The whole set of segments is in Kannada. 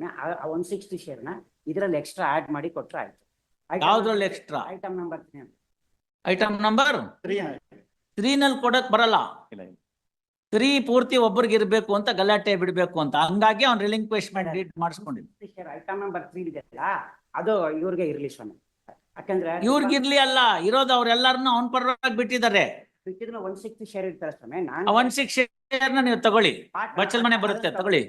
160 ಶೇರ್ನ ಇದರಲ್ಲಿ ಎಕ್ಸ್ಟ್ರಾ ಆಡ್ ಮಾಡಿ ಕೊಟ್ರೆ ಆಯ್ತು. ಯಾವ್ದ್ರಲ್ಲಿ extra? Item number 3. Item number 3 ನಲ್ಲಿ ಕೊಡಕ್ ಬರಲ್ಲ. 3 ಪೂರ್ತಿ ಒಬ್ಬರಿಗೆ ಇರ್ಬೇಕು ಅಂತ ಗಲಾಟೆ ಬಿಡ್ಬೇಕು ಅಂತ, ಹಂಗಾಗಿ ಅವ್ನು ರಿಲಿಂಕ್ವಿಶ್ಮೆಂಟ್ ಡೀಡ್ ಮಾಡಿಸ್ಕೊಂಡಿದ್ದ. ಐಟಮ್ ನಂಬರ್ 3 ಇದೆಯಲ್ಲ ಅದು ಇವ್ರಿಗೆ ಇರ್ಲಿ ಸ್ವಾಮಿ, ಯಾಕಂದ್ರೆ ಇವ್ರಿಗಿರ್ಲಿ ಅಲ್ಲ, ಇರೋದು ಅವ್ರೆಲ್ಲಾರನ್ನು ಅವ್ನ ಪರವಾಗಿ ಬಿಟ್ಟಿದ್ದಾರೆ. 160 ಶೇರ್ ಇರ್ತಾರೆ ಸ್ವಾಮಿ. 160 ಶೇರ್ನ ನೀವು ತಗೊಳ್ಳಿ, ಬಚ್ಚಲ್ ಮನೆ ಬರುತ್ತೆ ತಗೊಳ್ಳಿ.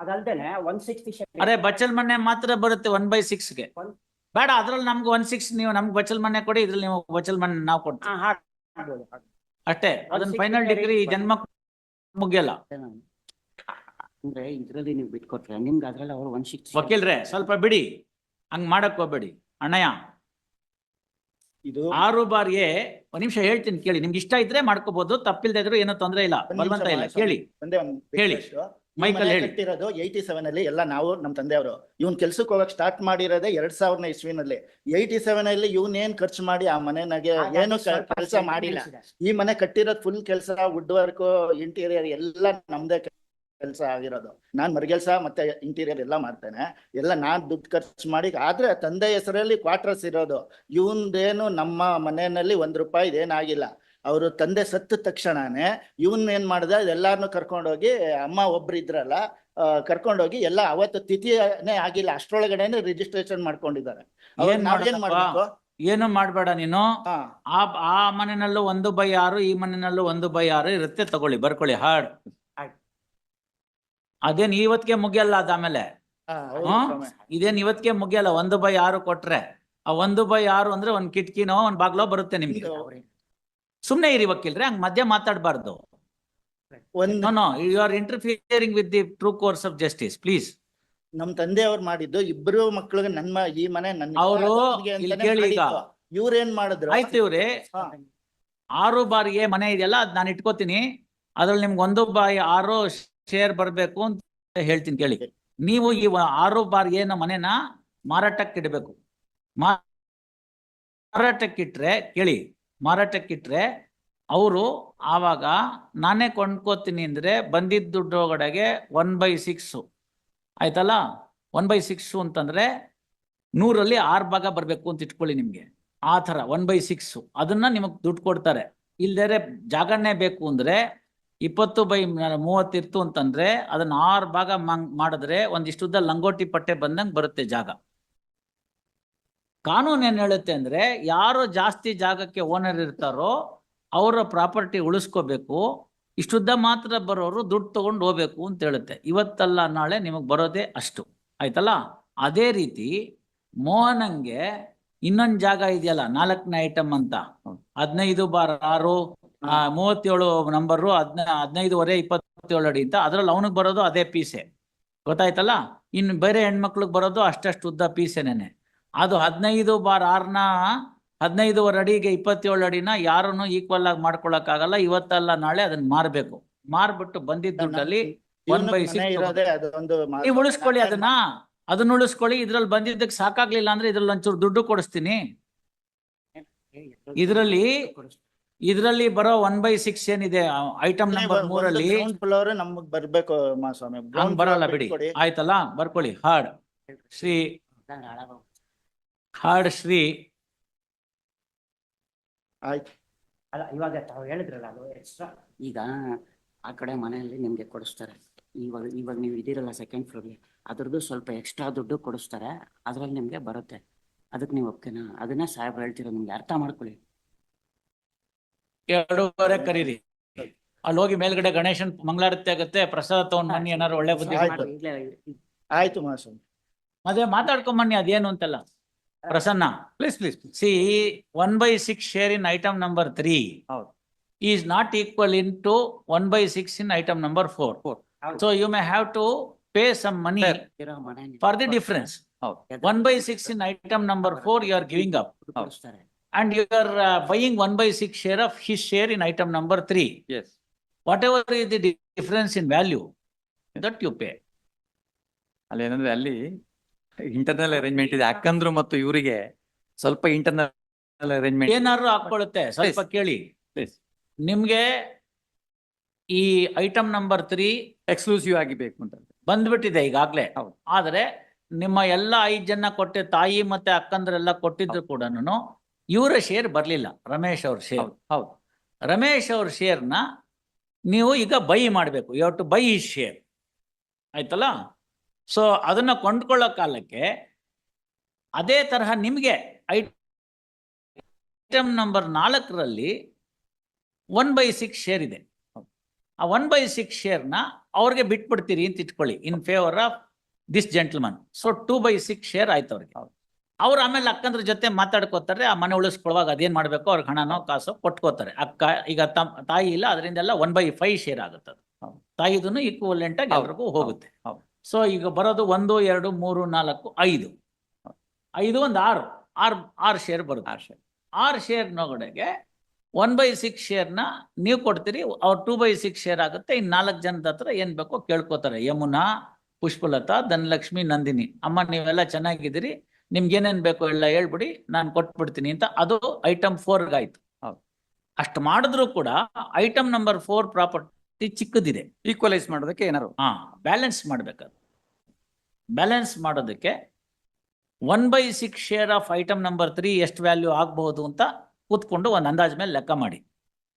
ಅದಲ್ದೇನೆ 160 ಶೇರ್. ಅರೆ ಬಚ್ಚಲ್ ಮನೆ ಮಾತ್ರ ಬರುತ್ತೆ 1/6ಗೆ. ಬೇಡ, ಅದ್ರಲ್ಲಿ ನಮ್ಗೆ 1/6 ನೀವು ನಮ್ಗೆ ಬಚ್ಚಲ್ ಮನೆ ಕೊಡಿ, ಇದ್ರಲ್ಲಿ ನೀವು ಬಚ್ಚಲ್ ಮನೆ ನಾವು ಕೊಡ್ತೀವಿ ಅಷ್ಟೇ. ಅದನ್ನ ಫೈನಲ್ ಡಿಗ್ರಿ ಈ ಜನ್ಮ ಮುಗಿಯಲ್ಲ. ಅಂದ್ರೆ ಇದ್ರಲ್ಲಿ ನೀವು ಬಿಟ್ಕೊಟ್ರೆ ನಿಮ್ಗೆ ಅದ್ರಲ್ಲಿ ಅವ್ರು 160. ವಕೀಲ್ರೆ ಸ್ವಲ್ಪ ಬಿಡಿ, ಹಂಗ್ ಮಾಡಕ್ ಹೋಗ್ಬೇಡಿ ಅಣ್ಣಯ್ಯ. ಇದು 6 ಬಾರ್ ಎ. ಒಂದ್ ನಿಮಿಷ ಹೇಳ್ತೀನಿ ಕೇಳಿ, ನಿಮ್ಗೆ ಇಷ್ಟ ಇದ್ರೆ ಮಾಡ್ಕೋಬಹುದು, ತಪ್ಪಿಲ್ದೇ ಇದ್ರು ಏನೋ ತೊಂದ್ರೆ ಇಲ್ಲ, ಬಲವಂತ ಇಲ್ಲ. ಕೇಳಿ ಹೇಳಿ. ಮೈಕಲ್ ಹೇಳಿ. ಕಟ್ಟಿರೋದು 87 ಅಲ್ಲಿ ಎಲ್ಲ ನಾವು ನಮ್ಮ ತಂದೆಯವರು. ಇವ್ನ್ ಕೆಲ್ಸಕ್ಕೆ ಹೋಗಕ್ ಸ್ಟಾರ್ಟ್ ಮಾಡಿರೋದೇ 2000 ಇಸ್ವಿನಲ್ಲಿ. 87 ಅಲ್ಲಿ ಇವ್ನ್ ಏನ್ ಖರ್ಚು ಮಾಡಿ ಆ ಮನೆನಾಗೆ ಏನು ಕೆಲಸ ಮಾಡಿಲ್ಲ. ಈ ಮನೆ ಕಟ್ಟಿರೋದು ಫುಲ್ ಕೆಲಸ, ವುಡ್ ವರ್ಕ್, ಇಂಟೀರಿಯರ್ ಎಲ್ಲ ನಮ್ದೇ ಕೆಲಸ ಆಗಿರೋದು. ನಾನ್ ಮರಗೆಲ್ಸ ಮತ್ತೆ ಇಂಟೀರಿಯರ್ ಎಲ್ಲ ಮಾಡ್ತೇನೆ, ಎಲ್ಲ ನಾನ್ ದುಡ್ಡು ಖರ್ಚು ಮಾಡಿ. ಆದ್ರೆ ತಂದೆ ಹೆಸರಲ್ಲಿ ಕ್ವಾರ್ಟರ್ಸ್ ಇರೋದು. ಇವನ್ದೇನು ನಮ್ಮ ಮನೆಯಲ್ಲಿ ₹1 ಏನಾಗಿಲ್ಲ. ಅವರು ತಂದೆ ಸತ್ತ ತಕ್ಷಣನೇ ಇವನ್ ಏನ್ ಮಾಡ್ದ, ಎಲ್ಲಾರನ್ನು ಕರ್ಕೊಂಡೋಗಿ, ಅಮ್ಮ ಒಬ್ರು ಇದ್ರಲ್ಲ ಕರ್ಕೊಂಡೋಗಿ ಎಲ್ಲ ಅವತ್ತು ತಿಥಿನೇ ಆಗಿಲ್ಲ ಅಷ್ಟ್ರೊಳಗಡೆನೆ ರಿಜಿಸ್ಟ್ರೇಷನ್ ಮಾಡ್ಕೊಂಡಿದ್ದಾರೆ. ನಾವೇನ್ ಮಾಡ್ಬೇಕು? ಏನು ಮಾಡ್ಬೇಡ ನೀನು. ಆ ಮನೆಯಲ್ಲೂ 1/6, ಈ ಮನೆಯಲ್ಲೂ 1/6 ಇರುತ್ತೆ, ತಗೊಳ್ಳಿ, ಬರ್ಕೊಳ್ಳಿ. ಹಾಡ್ ಅದೇನ್ ಇವತ್ತಿಗೆ ಮುಗಿಯಲ್ಲ. ಅದಾದ್ಮೇಲೆ ಇದೇನ್ ಇವತ್ತಿಗೆ ಮುಗಿಯಲ್ಲ. 1/6 ಕೊಟ್ರೆ ಆ 1/6 ಅಂದ್ರೆ ಒಂದ್ ಕಿಟಕಿನೋ ಒಂದ್ ಬಾಗ್ಲೋ ಬರುತ್ತೆ ನಿಮ್ಗೆ. ಸುಮ್ನೆ ಇರಿ ವಕೀಲ್ರೆ, ಹಂಗ್ ಮಧ್ಯ ಮಾತಾಡಬಾರ್ದು. You are interfering with the true course of justice, please. ನಮ್ ತಂದೆಯವ್ರು ಮಾಡಿದ್ದು ಇಬ್ರು ಮಕ್ಳಿಗೆ ಈ ಮನೆ ನನ್ನ ಅವರು ಕೇಳಿ. ಈಗ ಇವ್ರೇನ್ ಮಾಡಿದ್ರು? ಆಯ್ತು, ಇವ್ರೆ 6 ಬಾರ್ ಎ ಮನೆ ಇದೆಯಲ್ಲ, ಅದ್ ನಾನು ಇಟ್ಕೋತೀನಿ. ಅದ್ರಲ್ಲಿ ನಿಮ್ಗೆ 1/6 ಶೇರ್ ಬರ್ಬೇಕು ಅಂತ ಹೇಳ್ತೀನಿ ಕೇಳಿ. ನೀವು ಈ 6 ಬಾರ್ ಎನ ಮನೆನ ಮಾರಾಟಕ್ಕೆ ಇಡಬೇಕು. ಮಾರಾಟಕ್ಕಿಟ್ರೆ ಕೇಳಿ, ಮಾರಾಟಕ್ಕಿಟ್ರೆ ಅವರು ಆವಾಗ ನಾನೇ ಕೊಂಡ್ಕೋತೀನಿ ಅಂದ್ರೆ ಬಂದಿದ್ದ ದುಡ್ಡು ಒಳಗಡೆಗೆ 1/6 ಆಯ್ತಲ್ಲ. 1/6 ಅಂತಂದ್ರೆ 100ರಲ್ಲಿ 6 ಭಾಗ ಬರ್ಬೇಕು ಅಂತ ಇಟ್ಕೊಳ್ಳಿ ನಿಮ್ಗೆ. ಆ ಥರ 1/6 ಅದನ್ನ ನಿಮಗ್ ದುಡ್ಡು ಕೊಡ್ತಾರೆ. ಇಲ್ದೇರೆ ಜಾಗರಣೆ ಬೇಕು ಅಂದ್ರೆ 20/30 ಇರ್ತು ಅಂತಂದ್ರೆ ಅದನ್ನ 6 ಭಾಗ ಮಾಡಿದ್ರೆ ಒಂದಿಷ್ಟುದ್ದ ಲಂಗೋಟಿ ಪಟ್ಟೆ ಬಂದಂಗೆ ಬರುತ್ತೆ ಜಾಗ. ಕಾನೂನು ಏನ್ ಹೇಳುತ್ತೆ ಅಂದ್ರೆ, ಯಾರು ಜಾಸ್ತಿ ಜಾಗಕ್ಕೆ ಓನರ್ ಇರ್ತಾರೋ ಅವರ ಪ್ರಾಪರ್ಟಿ ಉಳಿಸ್ಕೋಬೇಕು, ಇಷ್ಟುದ್ದ ಮಾತ್ರ ಬರೋರು ದುಡ್ಡು ತಗೊಂಡು ಹೋಗ್ಬೇಕು ಅಂತ ಹೇಳುತ್ತೆ. ಇವತ್ತಲ್ಲ ನಾಳೆ ನಿಮಗ್ ಬರೋದೇ ಅಷ್ಟು, ಆಯ್ತಲ್ಲ. ಅದೇ ರೀತಿ ಮೋಹನಂಗೆ ಇನ್ನೊಂದು ಜಾಗ ಇದೆಯಲ್ಲ, 4ನೇ ಐಟಮ್ ಅಂತ, 15/6 37 ನಂಬರು, 15/27 27 ಅಡಿ ಅಂತ, ಅದ್ರಲ್ಲಿ ಅವನಿಗೆ ಬರೋದು ಅದೇ ಪೀಸೆ, ಗೊತ್ತಾಯ್ತಲ್ಲ. ಇನ್ನು ಬೇರೆ ಹೆಣ್ಮಕ್ಳಿಗೆ ಬರೋದು ಅಷ್ಟಷ್ಟು ಉದ್ದ ಪೀಸೆನೇನೆ. ಅದು 15/6ನ 15 ಅಡಿಗೆ 27 ಅಡಿನ ಯಾರನ್ನು ಈಕ್ವಲ್ ಆಗಿ ಮಾಡ್ಕೊಳಕ್ ಆಗಲ್ಲ. ಇವತ್ತಲ್ಲ ನಾಳೆ ಅದನ್ನ ಮಾರ್ಬೇಕು. ಮಾರ್ಬಿಟ್ಟು ಬಂದಿದ್ದ ದುಡ್ಡಲ್ಲಿ 1/6 ನೀವು ಉಳಿಸ್ಕೊಳ್ಳಿ. ಅದನ್ನ ಉಳಿಸ್ಕೊಳ್ಳಿ. ಇದ್ರಲ್ಲಿ ಬಂದಿದ್ದಕ್ಕೆ ಸಾಕಾಗ್ಲಿಲ್ಲ ಅಂದ್ರೆ ಇದ್ರಲ್ಲಿ ಒಂಚೂರು ದುಡ್ಡು ಕೊಡಿಸ್ತೀನಿ. ಇದ್ರಲ್ಲಿ ಬರೋ 1/6 ಏನಿದೆ ಐಟಮ್ ನಂಬರ್ 3ಅಲ್ಲಿ ನಮಗ್ ಬರ್ಬೇಕು ಸ್ವಾಮಿ. ಹಂಗ್ ಬರಲ್ಲ ಬಿಡಿ, ಆಯ್ತಲ್ಲ. ಬರ್ಕೊಳ್ಳಿ. ಹಾಡ್ ಶ್ರೀ ಆಯ್ತು. ಅಲ್ಲ, ಇವಾಗ ತಾವು ಹೇಳಿದ್ರಲ್ಲ ಅದು ಎಕ್ಸ್ಟ್ರಾ. ಈಗ ಆ ಕಡೆ ಮನೆಯಲ್ಲಿ ನಿಮ್ಗೆ ಕೊಡಿಸ್ತಾರೆ. ಇವಾಗ ನೀವು ಇದಿರಲ್ಲ ಸೆಕೆಂಡ್ ಫ್ಲೋರ್ಗೆ, ಅದ್ರದ್ದು ಸ್ವಲ್ಪ ಎಕ್ಸ್ಟ್ರಾ ದುಡ್ಡು ಕೊಡಿಸ್ತಾರೆ, ಅದ್ರಲ್ಲಿ ನಿಮ್ಗೆ ಬರುತ್ತೆ. ಅದಕ್ಕೆ ನೀವು ಒಪ್ಕೆನಾ? ಅದನ್ನ ಸಾಹೇಬ್ರು ಹೇಳ್ತಿರೋ, ನಿಮ್ಗೆ ಅರ್ಥ ಮಾಡ್ಕೊಳ್ಳಿ. 2:15 ಕರೀರಿ. ಅಲ್ಲಿ ಹೋಗಿ ಮೇಲ್ಗಡೆ ಗಣೇಶನ್ ಮಂಗಳಾರತಿ ಆಗುತ್ತೆ, ಪ್ರಸಾದ ತಗೊಂಡ್ ಬನ್ನಿ. ಏನಾರು ಒಳ್ಳೆ ಬುದ್ಧಿ ಆಯ್ತು ಮಾಸ್ವಾಮಿ. ಮತ್ತೆ ಮಾತಾಡ್ಕೊಂಡ್ ಬನ್ನಿ ಅದೇನು ಅಂತೆಲ್ಲ. Prasanna, please see 1/6 share in item number 3 is not equal into 1/6 in item number 4. So you may have to pay some money for the difference. 1/6 in item number 4 you are giving up, and you are buying 1/6 share of his share in item number 3. Yes. Whatever is the difference in value that you pay. ಅಲ್ಲಿ ಇಂಟರ್ನಲ್ ಅರೇಂಜ್ಮೆಂಟ್ ಇದೆ. ಅಕ್ಕಂದ್ರು ಮತ್ತು ಇವರಿಗೆ ಸ್ವಲ್ಪ ಇಂಟರ್ನಲ್ ಅರೇಂಜ್ಮೆಂಟ್ ಏನಾದ್ರು ಹಾಕೊಳ್ಳುತ್ತೆ. ಸ್ವಲ್ಪ ಕೇಳಿ ನಿಮ್ಗೆ. ಈ ಐಟಮ್ ನಂಬರ್ 3 ಎಕ್ಸ್ಕ್ಲೂಸಿವ್ ಆಗಿ ಬೇಕು ಅಂತ ಬಂದ್ಬಿಟ್ಟಿದೆ ಈಗಾಗ್ಲೇ. ಹೌದು. ಆದ್ರೆ ನಿಮ್ಮ ಎಲ್ಲ 5 ಜನ ಕೊಟ್ಟೆ, ತಾಯಿ ಮತ್ತೆ ಅಕ್ಕಂದ್ರೆಲ್ಲ ಕೊಟ್ಟಿದ್ರು ಕೂಡ ಇವರ ಶೇರ್ ಬರ್ಲಿಲ್ಲ, ರಮೇಶ್ ಅವ್ರ ಶೇರ್. ಹೌದು ಹೌದು ರಮೇಶ್ ಅವ್ರ ಶೇರ್ನ ನೀವು ಈಗ ಬೈ ಮಾಡಬೇಕು. ಯು ಹ್ಯಾವ್ ಟು ಬೈ ಈ ಶೇರ್, ಆಯ್ತಲ್ಲ? ಸೊ ಅದನ್ನ ಕೊಂಡ್ಕೊಳ್ಳೋ ಕಾಲಕ್ಕೆ ಅದೇ ತರಹ ನಿಮಗೆ ಐಟಮ್ ನಂಬರ್ 4ರಲ್ಲಿ 1/6 ಶೇರ್ ಇದೆ. ಆ 1/6 ಶೇರ್ನ ಅವ್ರಿಗೆ ಬಿಟ್ಬಿಡ್ತೀರಿ ಅಂತ ಇಟ್ಕೊಳ್ಳಿ, in favour of this gentleman. So 2/6 share ಆಯ್ತು ಅವ್ರಿಗೆ. ಅವ್ರು ಆಮೇಲೆ ಅಕ್ಕಂದ್ರ ಜೊತೆ ಮಾತಾಡ್ಕೋತಾರೆ, ಆ ಮನೆ ಉಳಿಸ್ಕೊಳ್ಳುವಾಗ ಅದೇನ್ ಮಾಡ್ಬೇಕು, ಅವ್ರಿಗೆ ಹಣನೋ ಕಾಸೋ ಕೊಟ್ಕೋತಾರೆ. ಅಕ್ಕ ಈಗ ತಾಯಿ ಇಲ್ಲ, ಅದರಿಂದೆಲ್ಲ 1/5 ಶೇರ್ ಆಗುತ್ತೆ. ತಾಯಿದೂ ಈಕ್ವಲೆಂಟ್ ಆಗಿ ಎಲ್ರಿಗೂ ಹೋಗುತ್ತೆ. ಸೊ ಈಗ ಬರೋದು 1, 2, 3, 4, 5. 5 ಒಂದು 6 ಶೇರ್ ಬರುತ್ತೆ. 6 ಶೇರ್ ನೊಳಗೆ 1/6 ಶೇರ್ನ ನೀವು ಕೊಡ್ತೀರಿ, ಅವ್ರು 2/6 ಶೇರ್ ಆಗುತ್ತೆ. ಇನ್ನು 4 ಜನದ ಹತ್ರ ಏನ್ ಬೇಕೋ ಕೇಳ್ಕೊತಾರೆ. ಯಮುನಾ, ಪುಷ್ಪಲತಾ, ಧನಲಕ್ಷ್ಮಿ, ನಂದಿನಿ, ಅಮ್ಮ ನೀವೆಲ್ಲ ಚೆನ್ನಾಗಿದ್ದೀರಿ, ನಿಮ್ಗೆ ಏನೇನ್ ಬೇಕೋ ಎಲ್ಲ ಹೇಳ್ಬಿಡಿ, ನಾನು ಕೊಟ್ಬಿಡ್ತೀನಿ ಅಂತ. ಅದು ಐಟಮ್ 4 ಆಯ್ತು. ಅಷ್ಟು ಮಾಡಿದ್ರು ಕೂಡ ಐಟಮ್ ನಂಬರ್ 4 ಪ್ರಾಪರ್ಟಿ ಚಿಕ್ಕದಿದೆ. ಈಕ್ವಲೈಸ್ ಮಾಡೋದಕ್ಕೆ ಏನಾರು ಬ್ಯಾಲೆನ್ಸ್ ಮಾಡ್ಬೇಕಾದ್ರೆ, ಬ್ಯಾಲೆನ್ಸ್ ಮಾಡೋದಕ್ಕೆ 1/6 ಶೇರ್ ಆಫ್ ಐಟಮ್ ನಂಬರ್ 3 ಎಷ್ಟು ವ್ಯಾಲ್ಯೂ ಆಗಬಹುದು ಅಂತ ಕೂತ್ಕೊಂಡು ಒಂದು ಅಂದಾಜ್ ಮೇಲೆ ಲೆಕ್ಕ ಮಾಡಿ.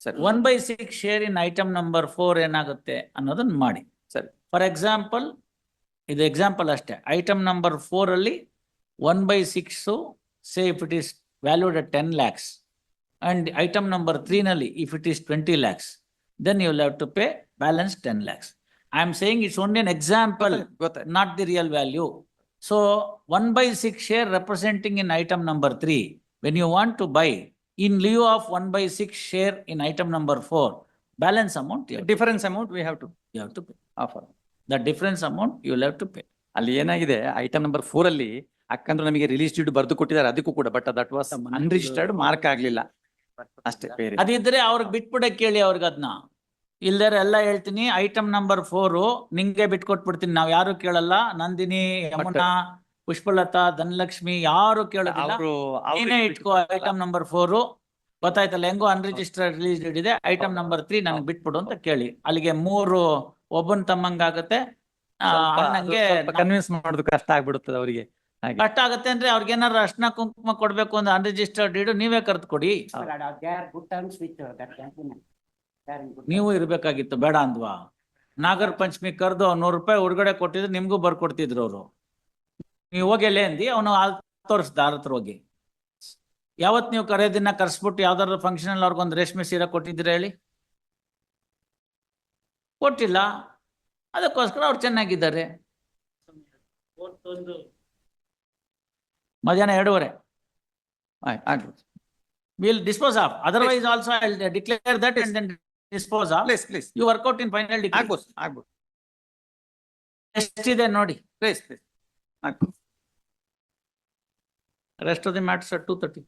ಸರಿ. 1/6 ಶೇರ್ ಇನ್ ಐಟಮ್ ನಂಬರ್ 4 ಏನಾಗುತ್ತೆ ಅನ್ನೋದನ್ನ ಮಾಡಿ. ಸರಿ. ಫಾರ್ ಎಕ್ಸಾಂಪಲ್, ಇದು ಎಕ್ಸಾಂಪಲ್ ಅಷ್ಟೇ. ಐಟಮ್ ನಂಬರ್ 4 ಅಲ್ಲಿ 1/6, say if it is valued at 10 lakhs, and item number 3 ನಲ್ಲಿ if it is 20 lakhs, then you will have to pay balance 10 lakhs. I am saying it's only an example, ಗೊತ್ತಾಯ್ತು. not the real value. So 1/6 share representing in item number 3, when you want to buy in lieu of 1/6 share in item number 4, balance amount difference amount we have to you have to pay. Offer. The difference amount you will have to pay. ಅಲ್ಲಿ ಏನಾಗಿದೆ, ಐಟಮ್ ನಂಬರ್ 4 ಅಲ್ಲಿ ಅಕ್ಕಂದ್ರೆ ನಮಗೆ ರಿಲೀಸ್ ಡೀಡ್ ಬರೆದು ಕೊಟ್ಟಿದ್ದಾರೆ, ಅದಕ್ಕೂ ಕೂಡ, but that was unregistered, mark ಆಗ್ಲಿಲ್ಲ ಅಷ್ಟೇ. ಬೇರೆ ಅದಿದ್ರೆ ಅವ್ರಿಗೆ ಬಿಟ್ಬಿಡಕ್ ಕೇಳಿ ಅವ್ರಿಗೆ ಅದನ್ನ. ಇಲ್ದಾರೆ ಎಲ್ಲ ಹೇಳ್ತೀನಿ, ಐಟಮ್ ನಂಬರ್ 4 ನಿಂಗೆ ಬಿಟ್ಕೊಟ್ಬಿಡ್ತೀನಿ, ನಾವ್ ಯಾರು ಕೇಳಲ್ಲ. ನಂದಿನಿ, ಯಮುನಾ, ಪುಷ್ಪಲತಾ, ಧನಲಕ್ಷ್ಮಿ ಯಾರು ಕೇಳೋದಿಲ್ಲ, ನೀನೇ ಇಟ್ಕೋ ಐಟಮ್ ನಂಬರ್ 4. ಗೊತ್ತಾಯ್ತಲ್ಲ, ಹೆಂಗೋ ಅನ್ರಿಜಿಸ್ಟರ್ಡ್ ರಿಲೀಸ್ ಇದೆ, ಐಟಮ್ ನಂಬರ್ 3 ನನಗೆ ಬಿಟ್ಬಿಡು ಅಂತ ಕೇಳಿ. ಅಲ್ಲಿಗೆ 3 ಒಬ್ಬನ್ ತಮ್ಮಂಗಾಗತ್ತೆ. ನಂಗೆ ಕನ್ವಿನ್ಸ್ ಮಾಡೋದು ಕಷ್ಟ ಆಗ್ಬಿಡುತ್ತದೆ ಅವರಿಗೆ. ಕಷ್ಟ ಆಗತ್ತೆ ಅಂದ್ರೆ ಅವ್ರಿಗೆ ಏನಾರು ಅರ್ಶನ ಕುಂಕುಮ ಕೊಡ್ಬೇಕು ಅಂದ್ರೆ ಅನ್ರಿಜಿಸ್ಟರ್ಡ್ ಡೀಡ್ ನೀವೇ ಕರ್ದು ಕೊಡಿ. ನೀವು ಇರ್ಬೇಕಾಗಿತ್ತು, ಬೇಡ ಅಂದ್ವಾ? ನಾಗರ ಪಂಚಮಿ ಕರೆದು 100 ರೂಪಾಯಿ ಹೊರಗಡೆ ಕೊಟ್ಟಿದ್ರೆ ನಿಮ್ಗೂ ಬರ್ಕೊಡ್ತಿದ್ರು ಅವರು. ನೀವು ಹೋಗಿ ಎಲ್ಲೇ ಅಂದಿ, ಅವನು ತೋರಿಸ್ದ ಅವ್ರ ಹತ್ರ ಹೋಗಿ. ಯಾವತ್ ನೀವು ಕರೆಯೋದಿನ ಕರ್ಸ್ಬಿಟ್ಟು ಯಾವ್ದಾದ್ರು ಫಂಕ್ಷನ್ ಅಲ್ಲಿ ಅವ್ರಿಗೊಂದು ರೇಷ್ಮೆ ಸೀರೆ ಕೊಟ್ಟಿದ್ದೀರಾ ಹೇಳಿ? ಕೊಟ್ಟಿಲ್ಲ. ಅದಕ್ಕೋಸ್ಕರ ಅವ್ರು ಚೆನ್ನಾಗಿದ್ದಾರೆ. ಮಧ್ಯಾಹ್ನ 2:30 ಆಗ್ಬೋದು. we'll dispose of. Otherwise also I'll declare that and then dispose of. Please You work out in final decree. ಆಗ್ಬೋದು. ಎಷ್ಟಿದೆ ನೋಡಿ. ಪ್ಲೀಸ್ ಆಗ್ಬೋದು. Rest of the matters at 2:30.